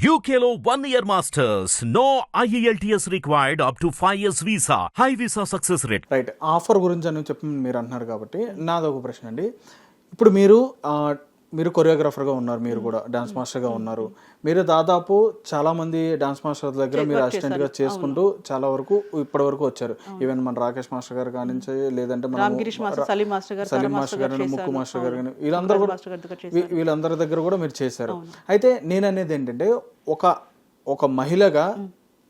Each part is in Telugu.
UKLO 1 year masters. No IELTS required up to 5 years visa. High visa success rate. Right offer గురించి అని చెప్పి మీరు అంటున్నారు కాబట్టి నాది ఒక ప్రశ్న అండి. ఇప్పుడు మీరు కొరియోగ్రాఫర్గా ఉన్నారు, మీరు కూడా డాన్స్ మాస్టర్గా ఉన్నారు. మీరు దాదాపు చాలా మంది డాన్స్ మాస్టర్ దగ్గర మీరు అసిస్టెంట్గా చేసుకుంటూ చాలా వరకు ఇప్పటి వరకు వచ్చారు. ఈవెన్ మన రాకేష్ మాస్టర్ గారు కానించి, లేదంటే సలీం మాస్టర్ గారు, ముక్కు మాస్టర్ గారు కానీ వీళ్ళందరి దగ్గర కూడా మీరు చేశారు. అయితే నేను అనేది ఏంటంటే ఒక మహిళగా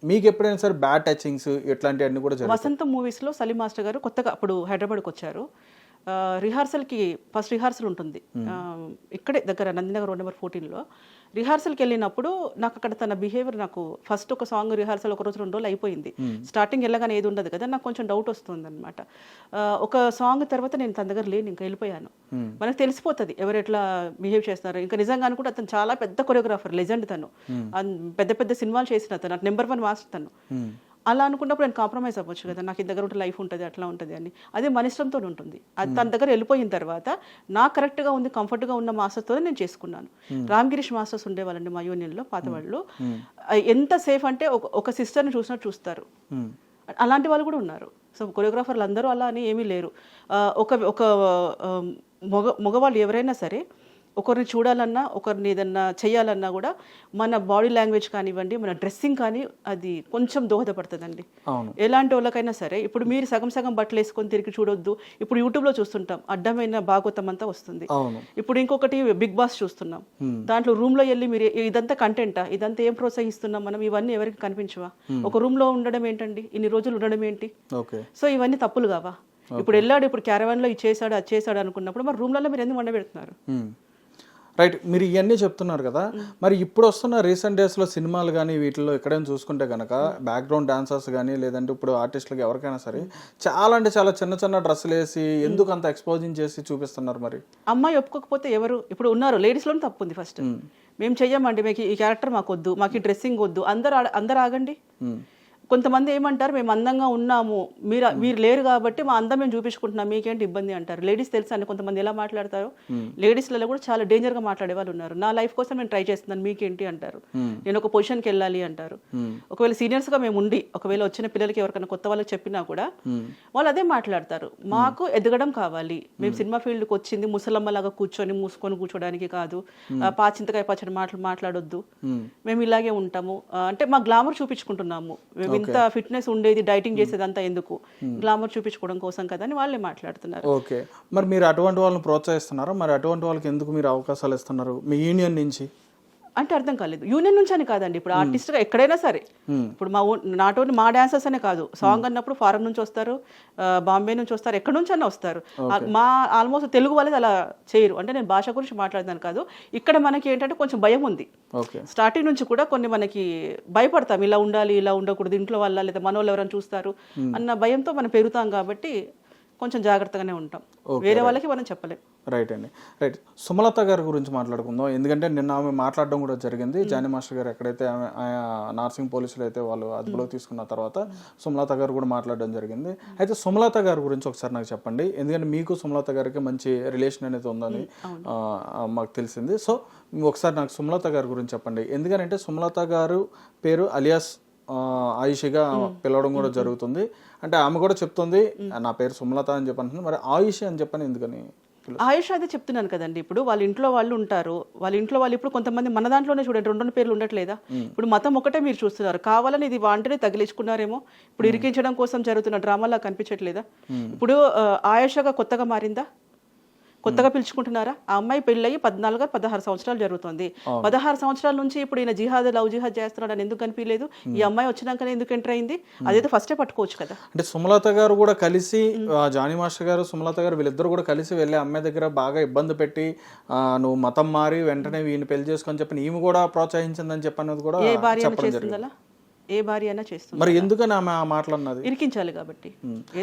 మీకు ఎప్పుడైనా సరే బ్యాడ్ టచింగ్స్ ఇట్లాంటివన్నీ కూడా జరిగాయి? వసంత మూవీస్లో సలీం మాస్టర్ గారు కొత్తగా అప్పుడు హైదరాబాద్కి వచ్చారు. రిహార్సల్కి ఫస్ట్ రిహార్సల్ ఉంటుంది ఇక్కడే దగ్గర నందినగర్ రోడ్ నెంబర్ 14లో. రిహార్సల్కి వెళ్ళినప్పుడు నాకు అక్కడ తన బిహేవియర్, నాకు ఫస్ట్ ఒక సాంగ్ రిహార్సల్ ఒక రోజు 2 రోజులు అయిపోయింది. స్టార్టింగ్ వెళ్ళగానే ఏది ఉండదు కదా, నాకు కొంచెం డౌట్ వస్తుంది అనమాట. ఒక సాంగ్ తర్వాత నేను తన దగ్గర లేను, ఇంకా వెళ్ళిపోయాను. మనకు తెలిసిపోతుంది ఎవరు ఎట్లా బిహేవ్ చేస్తున్నారు. ఇంకా నిజంగా అనుకుంటే అతను చాలా పెద్ద కొరియోగ్రాఫర్, లెజెండ్ తను, పెద్ద పెద్ద సినిమాలు చేసిన తను, నెంబర్ 1 మాస్టర్ తను. అలా అనుకున్నప్పుడు నేను కాంప్రమైజ్ అవ్వచ్చు కదా, నాకు ఈ దగ్గర ఉంటే లైఫ్ ఉంటుంది, అట్లా ఉంటుంది అని. అదే మన ఇష్టంతో ఉంటుంది. అది తన దగ్గర వెళ్ళిపోయిన తర్వాత నాకు కరెక్ట్గా ఉంది, కంఫర్ట్గా ఉన్న మాస్టర్స్తో నేను చేసుకున్నాను. రామ్గిరీష్ మాస్టర్స్ ఉండేవాళ్ళండి మా యూనియన్లో, పాత వాళ్ళు. ఎంత సేఫ్ అంటే ఒక సిస్టర్ని చూసినట్టు చూస్తారు, అలాంటి వాళ్ళు కూడా ఉన్నారు. సో కొరియోగ్రాఫర్లు అందరూ అలా అని ఏమీ లేరు. ఒక మగవాళ్ళు ఎవరైనా సరే ఒకరిని చూడాలన్నా, ఒకరిని ఏదన్నా చేయాలన్నా కూడా మన బాడీ లాంగ్వేజ్ కానివ్వండి, మన డ్రెస్సింగ్ కానీ అది కొంచెం దోహదపడుతుందండి. ఎలాంటి వాళ్ళకైనా సరే. ఇప్పుడు మీరు సగం సగం బట్టలు వేసుకొని తిరిగి చూడొద్దు. ఇప్పుడు యూట్యూబ్లో చూస్తుంటాం, అడ్డమైన భాగవతం అంతా వస్తుంది. ఇప్పుడు ఇంకొకటి బిగ్ బాస్ చూస్తున్నాం, దాంట్లో రూమ్లో వెళ్ళి మీరు ఇదంతా కంటెంటా, ఇదంతా ఏం ప్రోత్సహిస్తున్నాం మనం, ఇవన్నీ ఎవరికి కనిపించవా? ఒక రూమ్లో ఉండడం ఏంటండి, ఇన్ని రోజులు ఉండడం ఏంటి? సో ఇవన్నీ తప్పులు కావా? ఇప్పుడు వెళ్ళాడు, ఇప్పుడు క్యారవాన్లో ఇది చేశాడు, అది చేశాడు అనుకున్నప్పుడు మరి రూమ్లలో మీరు ఎందుకు వండబెడుతున్నారు? రైట్, మీరు ఇవన్నీ చెప్తున్నారు కదా. మరి ఇప్పుడు వస్తున్న రీసెంట్ డేస్లో సినిమాలు కానీ వీటిల్లో ఎక్కడైనా చూసుకుంటే కనుక బ్యాక్గ్రౌండ్ డాన్సర్స్ కానీ, లేదంటే ఇప్పుడు ఆర్టిస్టులకి ఎవరికైనా సరే చాలా అంటే చాలా చిన్న చిన్న డ్రెస్సులు వేసి ఎందుకు అంత ఎక్స్పోజింగ్ చేసి చూపిస్తున్నారు? మరి అమ్మాయి ఒప్పుకోకపోతే ఎవరు? ఇప్పుడు ఉన్నారు, లేడీస్లోనే తప్పు ఉంది. ఫస్ట్ మేము చెయ్యమండి, మీకు ఈ క్యారెక్టర్ మాకు వద్దు, మాకు ఈ డ్రెస్సింగ్ వద్దు, అందరు ఆగండి. కొంతమంది ఏమంటారు, మేము అందంగా ఉన్నాము, మీరు లేరు కాబట్టి మా అందం మేము చూపించుకుంటున్నాం, మీకేంటి ఇబ్బంది అంటారు. లేడీస్ తెలుసా అని కొంతమంది ఎలా మాట్లాడతారు. లేడీస్లలో కూడా చాలా డేంజర్గా మాట్లాడే వాళ్ళు ఉన్నారు. నా లైఫ్ కోసం నేను ట్రై చేస్తున్నాను, మీకేంటి అంటారు. నేను ఒక పొజిషన్కి వెళ్ళాలి అంటారు. ఒకవేళ సీనియర్స్గా మేము ఉండి ఒకవేళ వచ్చిన పిల్లలకి ఎవరికైనా కొత్త వాళ్ళకి చెప్పినా కూడా వాళ్ళు అదే మాట్లాడతారు, మాకు ఎదగడం కావాలి, మేము సినిమా ఫీల్డ్కి వచ్చింది ముసలమ్మలాగా కూర్చొని మూసుకొని కూర్చోడానికి కాదు, పాచింతకాయ పచ్చడి మాట్లాడొద్దు, మేము ఇలాగే ఉంటాము అంటే మా గ్లామర్ చూపించుకుంటున్నాము, ఇంత ఫిట్నెస్ ఉండేది, డైటింగ్ చేసేది అంతా ఎందుకు, గ్లామర్ చూపించుకోవడం కోసం కదా అని వాళ్ళే మాట్లాడుతున్నారు. ఓకే, మరి మీరు అటువంటి వాళ్ళని ప్రోత్సహిస్తున్నారా? మరి అటువంటి వాళ్ళకి ఎందుకు మీరు అవకాశాలు ఇస్తున్నారు మీ యూనియన్ నుంచి? అంటే అర్థం కాలేదు. యూనియన్ నుంచి అని కాదండి, ఇప్పుడు ఆర్టిస్ట్గా ఎక్కడైనా సరే, ఇప్పుడు నాట్ ఓన్లీ మా డాన్సర్స్ అనే కాదు, సాంగ్ అన్నప్పుడు ఫారెన్ నుంచి వస్తారు, బాంబే నుంచి వస్తారు, ఎక్కడి నుంచి అన్న వస్తారు. మా ఆల్మోస్ట్ తెలుగు వాళ్ళది అలా చేయరు. అంటే నేను భాష గురించి మాట్లాడదాను కాదు, ఇక్కడ మనకి ఏంటంటే కొంచెం భయం ఉంది. స్టార్టింగ్ నుంచి కూడా కొన్ని మనకి భయపడతాం, ఇలా ఉండాలి, ఇలా ఉండకూడదు, ఇంట్లో వాళ్ళ లేదా మన వాళ్ళు ఎవరైనా చూస్తారు అన్న భయంతో మనం పెరుగుతాం కాబట్టి కొంచెం జాగ్రత్తగానే ఉంటాం, వేరే వాళ్ళకి మనం చెప్పలేం. రైట్ అండి, రైట్. సుమలత గారి గురించి మాట్లాడుకుందాం. ఎందుకంటే నిన్న ఆమె మాట్లాడడం కూడా జరిగింది. జానీ మాస్టర్ గారు ఎక్కడైతే ఆమె నార్సింగ్ పోలీసులు అయితే వాళ్ళు అదుపులోకి తీసుకున్న తర్వాత సుమలత గారు కూడా మాట్లాడడం జరిగింది. అయితే సుమలత గారి గురించి ఒకసారి నాకు చెప్పండి, ఎందుకంటే మీకు సుమలత గారికి మంచి రిలేషన్ అనేది ఉందని మాకు తెలిసింది. సో ఒకసారి నాకు సుమలత గారి గురించి చెప్పండి. ఎందుకంటే సుమలత గారు పేరు అలియాస్ ఆయుషిగా పిలవడం కూడా జరుగుతుంది. అంటే ఆమె కూడా చెప్తుంది నా పేరు సుమలత అని చెప్పంటుంది, మరి ఆయుషి అని చెప్పని ఎందుకని? ఆయుష్ అదే చెప్తున్నాను కదండి. ఇప్పుడు వాళ్ళ ఇంట్లో వాళ్ళు ఉంటారు, వాళ్ళ ఇంట్లో వాళ్ళు ఇప్పుడు కొంతమంది మన దాంట్లోనే చూడండి 2 పేర్లు ఉండట్లేదా? ఇప్పుడు మతం ఒకటే మీరు చూస్తున్నారు, కావాలని ఇది వాంటనే తగిలించుకున్నారేమో, ఇప్పుడు ఇరికించడం కోసం జరుగుతున్న డ్రామాలా కనిపించట్లేదా? ఇప్పుడు ఆయుషగా కొత్తగా మారిందా? కొత్తగా పిలుచుకుంటున్నారా? ఆ అమ్మాయి పెళ్ళయి 14-16 సంవత్సరాలు జరుగుతుంది. 16 సంవత్సరాల నుంచి ఇప్పుడు ఈయన లవ్ జిహాద్ చేస్తున్నాడు అని ఎందుకు కనిపించలేదు? ఈ అమ్మాయి వచ్చినాకనే ఎందుకు ఎంటర్ అయింది? అదైతే ఫస్టే పట్టుకోవచ్చు కదా. అంటే సుమలత గారు కూడా కలిసి, జానీ మాస్టర్ గారు సుమలత గారు వీళ్ళిద్దరు కూడా కలిసి వెళ్ళి అమ్మాయి దగ్గర బాగా ఇబ్బంది పెట్టి నువ్వు మతం మారి వెంటనే వీడిని పెళ్లి చేసుకొని చెప్పి ఈమె కూడా ప్రోత్సహించిందని చెప్పన్నది కూడా చెప్పడం జరిగింది. ఏ భార్య అయినా చేస్తుంది. మరి ఎందుకని ఆమె ఆ మాటలన్నది? ఇరికించాలి కాబట్టి.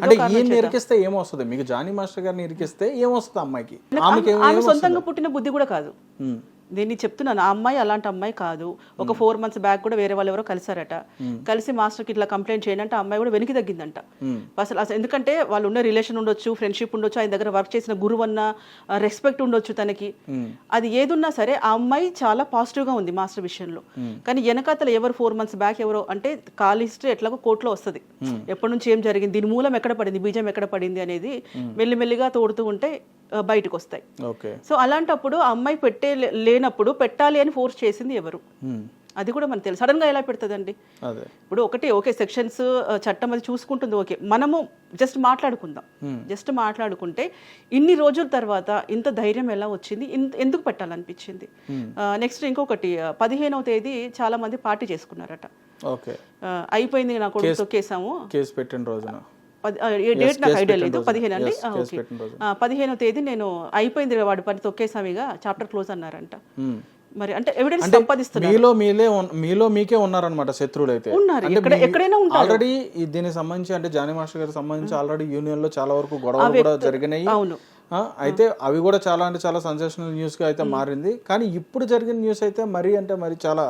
అంటే ఈయన్ని ఇరికిస్తే ఏమొస్తుంది? మీకు జానీ మాస్టర్ గారిని ఇరికిస్తే ఏమొస్తుంది అమ్మాయికి? ఆమె సొంతంగా పుట్టిన బుద్ధి కూడా కాదు. దీన్ని చెప్తున్నాను, ఆ అమ్మాయి అలాంటి అమ్మాయి కాదు. ఒక 4 months బ్యాక్ కూడా వేరే వాళ్ళు ఎవరో కలిసారట, కలిసి మాస్టర్కి ఇట్లా కంప్లైంట్ చేయండి అంటే ఆ అమ్మాయి కూడా వెనక్కి తగ్గిందంట. అసలు ఎందుకంటే వాళ్ళు ఉన్న రిలేషన్ ఉండొచ్చు, ఫ్రెండ్షిప్ ఉండొచ్చు, ఆయన దగ్గర వర్క్ చేసిన గురువు అన్న రెస్పెక్ట్ ఉండొచ్చు తనకి, అది ఏదున్నా సరే ఆ అమ్మాయి చాలా పాజిటివ్గా ఉంది మాస్టర్ విషయంలో. కానీ వెనకాతల ఎవరు 4 months బ్యాక్ ఎవరో అంటే కాల్ హిస్టరీ ఎట్లాగో కోర్టులో వస్తుంది, ఎప్పటి నుంచి ఏం జరిగింది, దీని మూలం ఎక్కడ పడింది, బీజం ఎక్కడ పడింది అనేది మెల్లిమెల్లిగా తోడుతూ ఉంటే బయటకు వస్తాయి. సో అలాంటప్పుడు ఆ అమ్మాయి లేనప్పుడు పెట్టాలి అని ఫోర్స్ చేసింది ఎవరు, అది కూడా మనకు తెలుసు. సడన్ గా ఎలా పెడుతుందండి? ఇప్పుడు ఓకే సెక్షన్స్ చట్టం అది చూసుకుంటుంది, ఓకే, మనము జస్ట్ మాట్లాడుకుందాం. జస్ట్ మాట్లాడుకుంటే ఇన్ని రోజుల తర్వాత ఇంత ధైర్యం ఎలా వచ్చింది, ఎందుకు పెట్టాలనిపించింది? నెక్స్ట్ ఇంకొకటి 15వ తేదీ చాలా మంది పార్టీ చేసుకున్నారట. అయిపోయింది నా కొడుకు తొక్కేసాము, కేసు పెట్టిన రోజున డేట్ నాకు ఐడియా లేదు, 15 అండి. 15వ తేదీ నేను అయిపోయింది వాడి పని తొక్కేసామిగా, చాప్టర్ క్లోజ్ అన్నారంట. మరి అంటే ఎవిడెన్స్ సంపాదిస్తున్నారు, మీలో మీకే ఉన్నారనమాట శత్రువులు అయితే ఉన్నారు, ఎక్కడైనా ఉంటారు. ఆల్రెడీ దీనికి సంబంధించి అంటే జానీ మాస్టర్ గారికి సంబంధించి ఆల్రెడీ యూనియన్ లో చాలా వరకు గొడవలు కూడా జరిగినాయి. అవును, అయితే అవి కూడా చాలా అంటే చాలా సెన్సేషనల్ న్యూస్ గా అయితే మారింది. కానీ ఇప్పుడు జరిగిన న్యూస్ అయితే మరి చాలా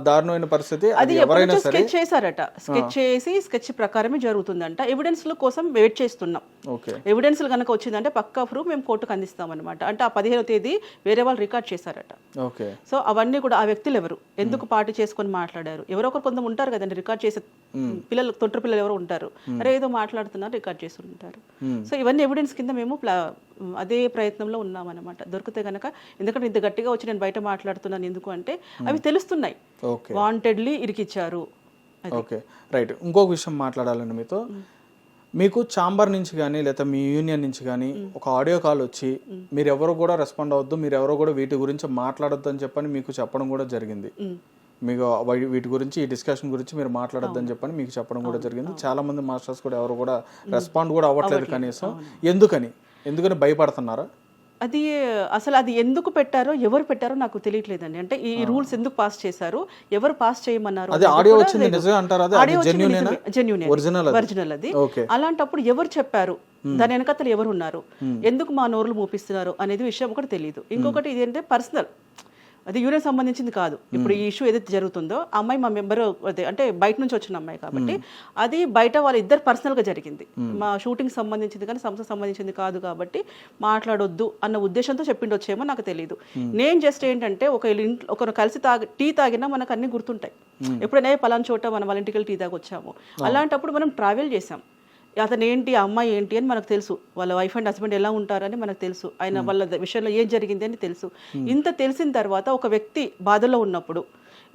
దారుణమైన పరిస్థితి. అది ఎవరైనా స్కెచ్ చేశారట, స్కెచ్ చేసి స్కెచ్ ప్రకారమే జరుగుతుందంట. ఎవిడెన్స్ కోసం వెయిట్ చేస్తున్నాం. ఎవిడెన్స్ కనుక వచ్చిందంటే పక్కా ప్రూఫ్ మేము కోర్టుకు అందిస్తాం అనమాట. అంటే ఆ 15వ తేదీ వేరే వాళ్ళు రికార్డ్ చేశారట. సో అవన్నీ కూడా ఆ వ్యక్తులు ఎవరు, ఎందుకు పార్టీ చేసుకొని మాట్లాడారు, ఎవరో ఒకరు కొంత ఉంటారు కదండి రికార్డ్ చేసే పిల్లలు, తొంటరి పిల్లలు ఎవరో ఉంటారు, అరే ఏదో మాట్లాడుతున్నారు రికార్డ్ చేసి ఉంటారు. సో ఇవన్నీ ఎవిడెన్స్ కింద మేము అదే ప్రయత్నంలో ఉన్నామన్నమాట. దొరికితే కనుక, ఎందుకంటే ఇంత గట్టిగా వచ్చి నేను బయట మాట్లాడుతున్నాను ఎందుకు అంటే అవి తెలుస్తున్నాయి, వాంటెడ్లీ ఇరికిచ్చారు. Okay right. ఇంకొక విషయం మాట్లాడాలండి మీతో. మీకు ఛాంబర్ నుంచి కానీ లేదా మీ యూనియన్ నుంచి కానీ ఒక ఆడియో కాల్ వచ్చి మీరు ఎవరు కూడా రెస్పాండ్ అవ్వద్దు, మీరు ఎవరో కూడా వీటి గురించి మాట్లాడొద్దు అని చెప్పని మీకు చెప్పడం కూడా జరిగింది. మీకు వీటి గురించి, ఈ డిస్కషన్ గురించి మీరు మాట్లాడొద్దని చెప్పని మీకు చెప్పడం కూడా జరిగింది. చాలా మంది మాస్టర్స్ కూడా ఎవరు కూడా రెస్పాండ్ కూడా అవ్వట్లేదు కనీసం. ఎందుకని భయపడుతున్నారా? అసలు అది ఎందుకు పెట్టారో, ఎవరు పెట్టారో నాకు తెలియట్లేదండి. అంటే ఈ రూల్స్ ఎందుకు పాస్ చేశారు, ఎవరు పాస్ చేయమన్నారు, ఒరిజినల్ అది. అలాంటప్పుడు ఎవరు చెప్పారు, దాని వెనకతలు ఎవరు ఉన్నారు, ఎందుకు మా నోరులు మూపిస్తున్నారు అనేది విషయం ఒకటి తెలియదు. ఇంకొకటి ఇదేంటే పర్సనల్, అది యూనియన్ సంబంధించింది కాదు. ఇప్పుడు ఈ ఇష్యూ ఏదైతే జరుగుతుందో ఆ అమ్మాయి మా మెంబర్ అదే అంటే బయట నుంచి వచ్చిన అమ్మాయి కాబట్టి అది బయట వాళ్ళ ఇద్దరు పర్సనల్గా జరిగింది. మా షూటింగ్ సంబంధించింది కానీ సంస్థ సంబంధించింది కాదు కాబట్టి మాట్లాడొద్దు అన్న ఉద్దేశంతో చెప్పిండొచ్చేమో నాకు తెలియదు. నేను జస్ట్ ఏంటంటే ఒకరు కలిసి టీ తాగినా మనకు అన్ని గుర్తుంటాయి. ఎప్పుడైనా పలానా చోట మనం వాళ్ళ ఇంటికి టీ తాగి వచ్చాము, అలాంటప్పుడు మనం ట్రావెల్ చేసాం, అతను ఏంటి, ఆ అమ్మాయి ఏంటి అని మనకు తెలుసు, వాళ్ళ వైఫ్ అండ్ హస్బెండ్ ఎలా ఉంటారని మనకు తెలుసు, ఆయన వాళ్ళ విషయంలో ఏం జరిగింది అని తెలుసు. ఇంత తెలిసిన తర్వాత ఒక వ్యక్తి బాధలో ఉన్నప్పుడు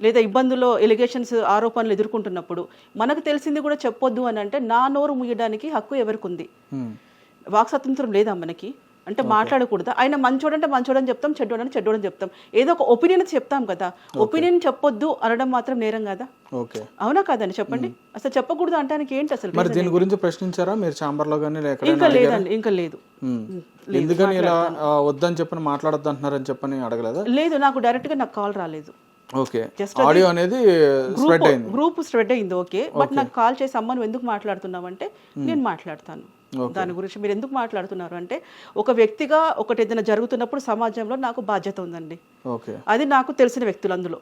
లేదా ఇబ్బందుల్లో ఎలిగేషన్స్, ఆరోపణలు ఎదుర్కొంటున్నప్పుడు మనకు తెలిసింది కూడా చెప్పొద్దు అని అంటే నా నోరు ముయ్యడానికి హక్కు ఎవరికి ఉంది? వాక్ స్వాతంత్రం లేదా మనకి? అంటే మాట్లాడకూడదా? ఆయన మంచోడంటే మంచోడని చెప్తాం, చెడ్డోడని చెప్తాం, ఏదో ఒక ఒపీనియన్ చెప్తాం కదా. ఒపీనియన్ చెప్పొద్దు అనడం మాత్రం నేరం కదా? అవునా కాదండి చెప్పండి. అసలు చెప్పకూడదు అంటానికి ఏంటి అసలు? మరి దీని గురించి ప్రశ్నించారా మీరు ఛాంబర్ లో గానీ? ఇంకా లేదండి, ఇంకా లేదు. ఎందుకని ఇలా వద్దని చెప్పని మాట్లాడొద్దు అంటున్నారని చెప్పని అడగలేదా? లేదు, నాకు డైరెక్ట్ గా నాకు కాల్ రాలేదు. ఓకే, ఆడియో అనేది గ్రూప్ స్ప్రెడ్ అయింది. ఓకే, బట్ నాకు కాల్ చేసి అమ్మ నువ్వు ఎందుకు మాట్లాడుతున్నావు అంటే నేను మాట్లాడతాను దాని గురించి. మీరు ఎందుకు మాట్లాడుతున్నారు అంటే ఒక వ్యక్తిగా ఒకటి ఏదైనా జరుగుతున్నప్పుడు సమాజంలో నాకు బాధ్యత ఉందండి, అది నాకు తెలిసిన వ్యక్తులు అందులో.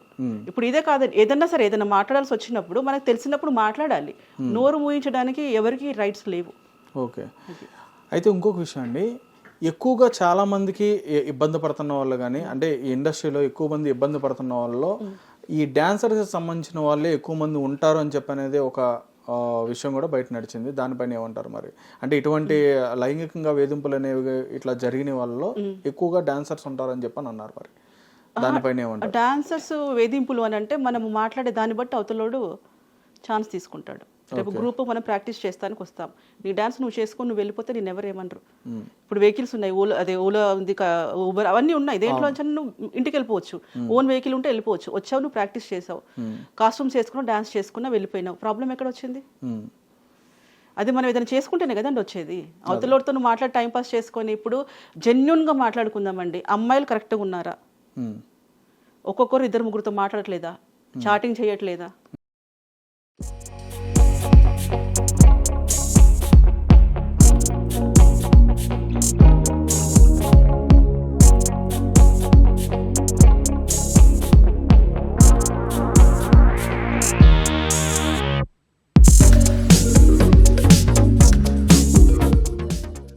ఇప్పుడు ఇదే కాదండి, ఏదన్నా సరే ఏదైనా మాట్లాడాల్సి వచ్చినప్పుడు మనకు తెలిసినప్పుడు మాట్లాడాలి. నోరు మూయించడానికి ఎవరికి రైట్స్ లేవు. ఓకే, అయితే ఇంకొక విషయం అండి, ఎక్కువగా చాలా మందికి ఇబ్బంది పడుతున్న వాళ్ళు కానీ అంటే ఈ ఇండస్ట్రీలో ఎక్కువ మంది ఇబ్బంది పడుతున్న వాళ్ళలో ఈ డాన్సర్కి సంబంధించిన వాళ్ళే ఎక్కువ మంది ఉంటారు అని చెప్పి అనేది ఒక విషయం కూడా బయట నడిచింది. దానిపైన ఏమంటారు మరి? అంటే ఇటువంటి లైంగికంగా వేధింపులు అనేవి ఇట్లా జరిగిన వాళ్ళలో ఎక్కువగా డాన్సర్స్ ఉంటారని చెప్పని అన్నారు. మరి దానిపైన ఏమంటారు? డాన్సర్స్ వేధింపులు అని అంటే మనము మాట్లాడే దాన్ని బట్టి అవతలోడు ఛాన్స్ తీసుకుంటాడు. రేపు గ్రూప్ మనం ప్రాక్టీస్ చేస్తానికి వస్తాం, నీ డాన్స్ నువ్వు చేసుకొని నువ్వు వెళ్ళిపోతే నేను ఎవరు ఏమనరు. ఇప్పుడు వెహికల్స్ ఉన్నాయి, ఓలా ఉంది, ఊబర్, అవన్నీ ఉన్నాయి. దేంట్లో నువ్వు ఇంటికి వెళ్ళిపోవచ్చు, ఓన్ వెహికల్ ఉంటే వెళ్ళిపోవచ్చు. వచ్చావు, నువ్వు ప్రాక్టీస్ చేసావు, కాస్ట్యూమ్స్ వేసుకున్నావు, డాన్స్ చేసుకున్నా, వెళ్ళిపోయినావు, ప్రాబ్లం ఎక్కడ వచ్చింది? అది మనం ఏదైనా చేసుకుంటేనే కదండి వచ్చేది. అవతలతో నువ్వు మాట్లాడి టైంపాస్ చేసుకొని ఇప్పుడు జెన్యున్గా మాట్లాడుకుందామండి. అమ్మాయిలు కరెక్ట్గా ఉన్నారా? ఒక్కొక్కరు ఇద్దరు ముగ్గురితో మాట్లాడట్లేదా? చాటింగ్ చేయట్లేదా?